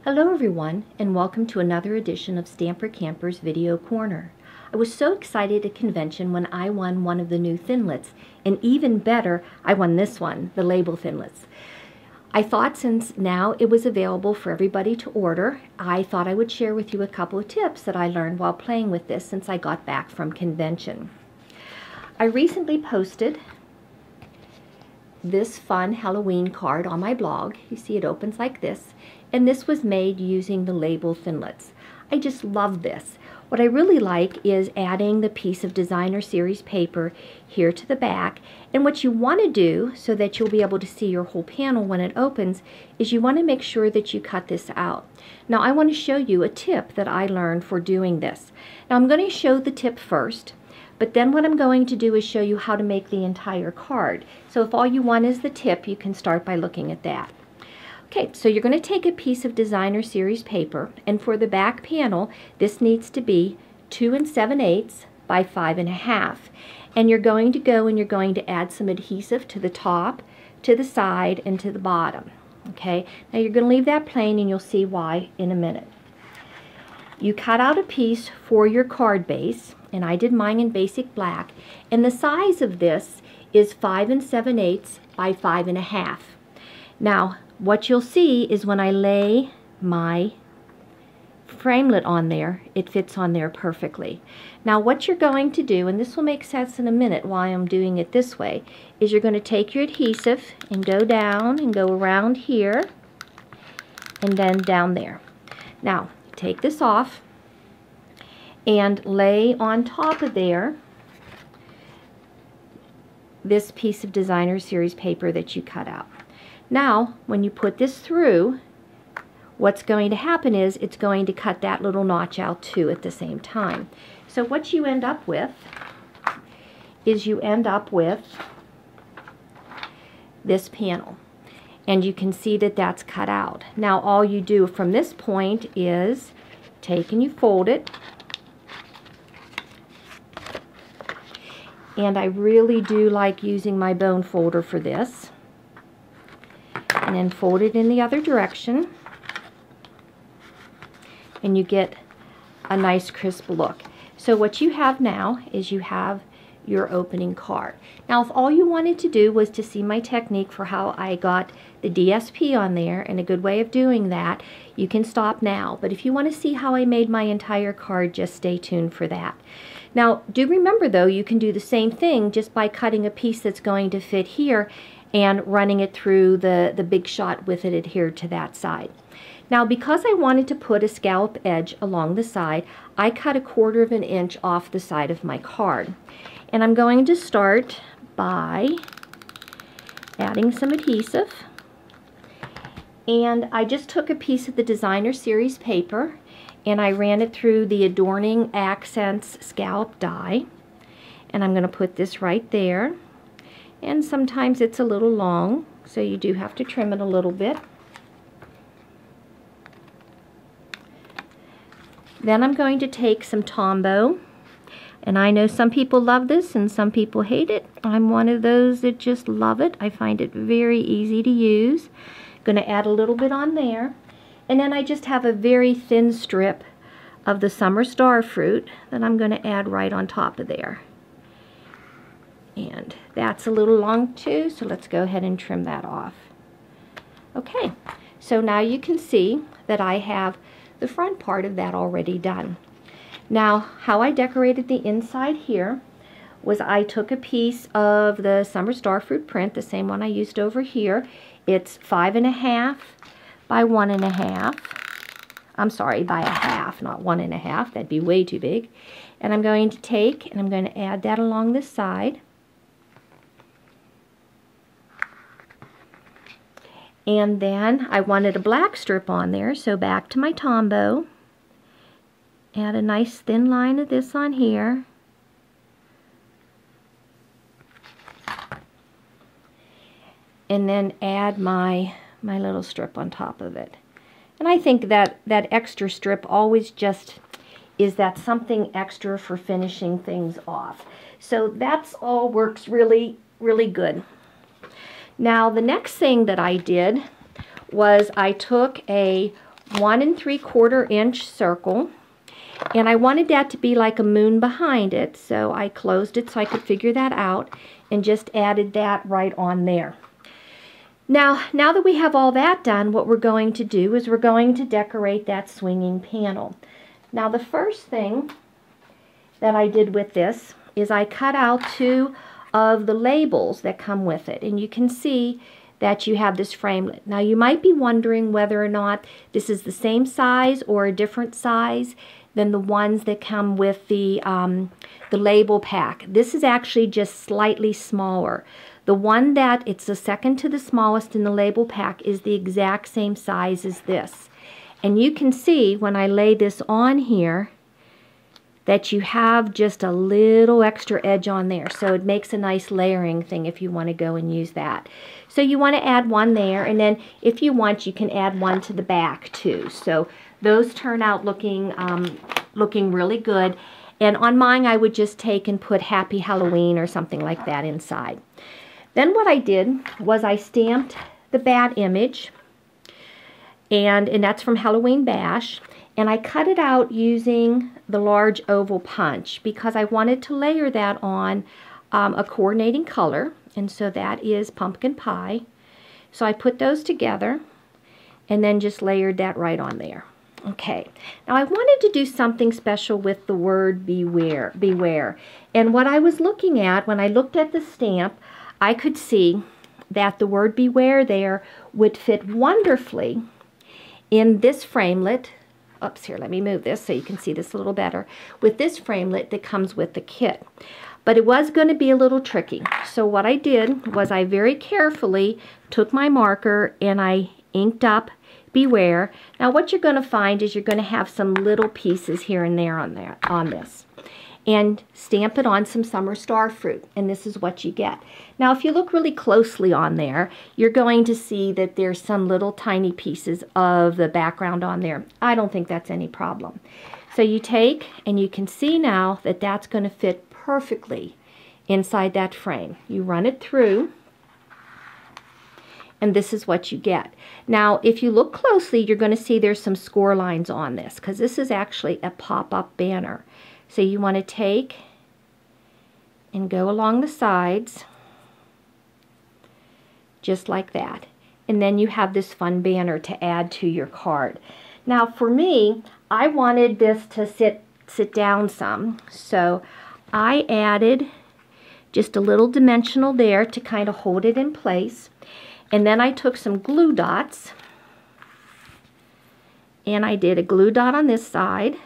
Hello everyone, and welcome to another edition of Stamper Camper's Video Corner. I was so excited at convention when I won one of the new Thinlits, and even better, I won this one, the label Thinlits. I thought since now it was available for everybody to order, I thought I would share with you a couple of tips that I learned while playing with this since I got back from convention. I recently posted this fun Halloween card on my blog. You see it opens like this, and this was made using the label Thinlits. I just love this. What I really like is adding the piece of designer series paper here to the back, and what you want to do so that you'll be able to see your whole panel when it opens is you want to make sure that you cut this out. Now I want to show you a tip that I learned for doing this. Now I'm going to show the tip first, but then what I'm going to do is show you how to make the entire card. So if all you want is the tip, you can start by looking at that. Okay, so you're going to take a piece of designer series paper, and for the back panel, this needs to be 2 7/8 by 5 1/2. And you're going to go and you're going to add some adhesive to the top, to the side, and to the bottom. Okay, now you're going to leave that plain, and you'll see why in a minute. You cut out a piece for your card base, and I did mine in basic black, and the size of this is 5 7/8 by 5 1/2. Now, what you'll see is when I lay my framelit on there, it fits on there perfectly. Now what you're going to do, and this will make sense in a minute why I'm doing it this way, is you're going to take your adhesive and go down and go around here and then down there. Now take this off and lay on top of there this piece of designer series paper that you cut out. Now, when you put this through, what's going to happen is it's going to cut that little notch out too at the same time. So what you end up with is you end up with this panel. And you can see that that's cut out. Now all you do from this point is take and you fold it. And I really do like using my bone folder for this. And then fold it in the other direction, and you get a nice crisp look. So what you have now is you have your opening card. Now if all you wanted to do was to see my technique for how I got the DSP on there, and a good way of doing that, you can stop now. But if you want to see how I made my entire card, just stay tuned for that. Now do remember though, you can do the same thing just by cutting a piece that's going to fit here and running it through the big shot with it adhered to that side. Now because I wanted to put a scallop edge along the side, I cut 1/4 inch off the side of my card. And I'm going to start by adding some adhesive. And I just took a piece of the designer series paper and I ran it through the Adorning Accents scallop die. And I'm going to put this right there. And sometimes it's a little long, so you do have to trim it a little bit. Then I'm going to take some Tombow, and I know some people love this and some people hate it. I'm one of those that just love it. I find it very easy to use. Going to add a little bit on there, and then I just have a very thin strip of the summer star fruit that I'm going to add right on top of there. And that's a little long too, so let's go ahead and trim that off. Okay, so now you can see that I have the front part of that already done. Now, how I decorated the inside here was I took a piece of the summer starfruit print, the same one I used over here. It's 5 1/2 by 1 1/2. I'm sorry, by 1/2, not 1 1/2. That'd be way too big. And I'm going to take and I'm going to add that along this side. And then I wanted a black strip on there, so back to my Tombow. Add a nice thin line of this on here. And then add my little strip on top of it. And I think that that extra strip always just is that something extra for finishing things off. So that's all works really, really good. Now the next thing that I did was I took a 1 3/4 inch circle. And I wanted that to be like a moon behind it, so I closed it so I could figure that out and just added that right on there. Now that we have all that done, what we're going to do is we're going to decorate that swinging panel. Now the first thing that I did with this is I cut out 2 of the labels that come with it, and you can see that you have this framelit. Now you might be wondering whether or not this is the same size or a different size than the ones that come with the label pack. This is actually just slightly smaller. The one that it's the second to the smallest in the label pack is the exact same size as this. And you can see when I lay this on here that you have just a little extra edge on there. So it makes a nice layering thing if you want to go and use that. So you want to add one there, and then if you want, you can add one to the back too. So those turn out looking really good. And on mine, I would just take and put Happy Halloween or something like that inside. Then what I did was I stamped the bat image, and that's from Halloween Bash, and I cut it out using the large oval punch because I wanted to layer that on a coordinating color, and so that is pumpkin pie. So I put those together and then just layered that right on there. Okay, now I wanted to do something special with the word beware, beware. And what I was looking at, when I looked at the stamp, I could see that the word beware there would fit wonderfully in this framelit. Oops, here, let me move this so you can see this a little better. With this framelit that comes with the kit. But it was going to be a little tricky. So what I did was I very carefully took my marker and I inked up beware. Now what you're going to find is you're going to have some little pieces here and there on this. And stamp it on some summer star fruit, and this is what you get. Now if you look really closely on there, you're going to see that there's some little tiny pieces of the background on there. I don't think that's any problem. So you take, and you can see now that that's going to fit perfectly inside that frame. You run it through, and this is what you get. Now, if you look closely, you're going to see there's some score lines on this, because this is actually a pop-up banner. So you want to take and go along the sides, just like that. And then you have this fun banner to add to your card. Now, for me, I wanted this to sit down some, so I added just a little dimensional there to kind of hold it in place. And then I took some glue dots, and I did a glue dot on this side,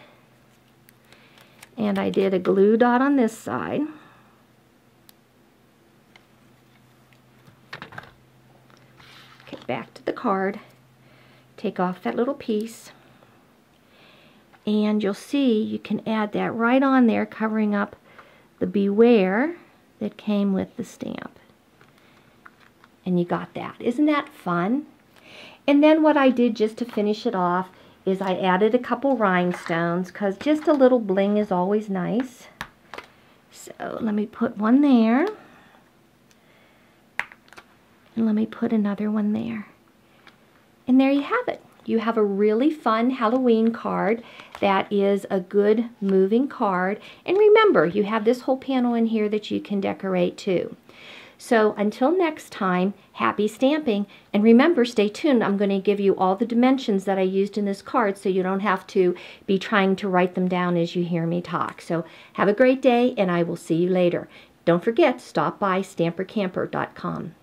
and I did a glue dot on this side. Okay, back to the card, take off that little piece, and you'll see you can add that right on there, covering up the beware that came with the stamp. And you got that. Isn't that fun? And then what I did just to finish it off is I added a couple rhinestones, because just a little bling is always nice. So let me put one there. And let me put another one there. And there you have it. You have a really fun Halloween card that is a good moving card. And remember, you have this whole panel in here that you can decorate too. So until next time, happy stamping. And remember, stay tuned. I'm going to give you all the dimensions that I used in this card so you don't have to be trying to write them down as you hear me talk. So have a great day, and I will see you later. Don't forget, stop by stampercamper.com.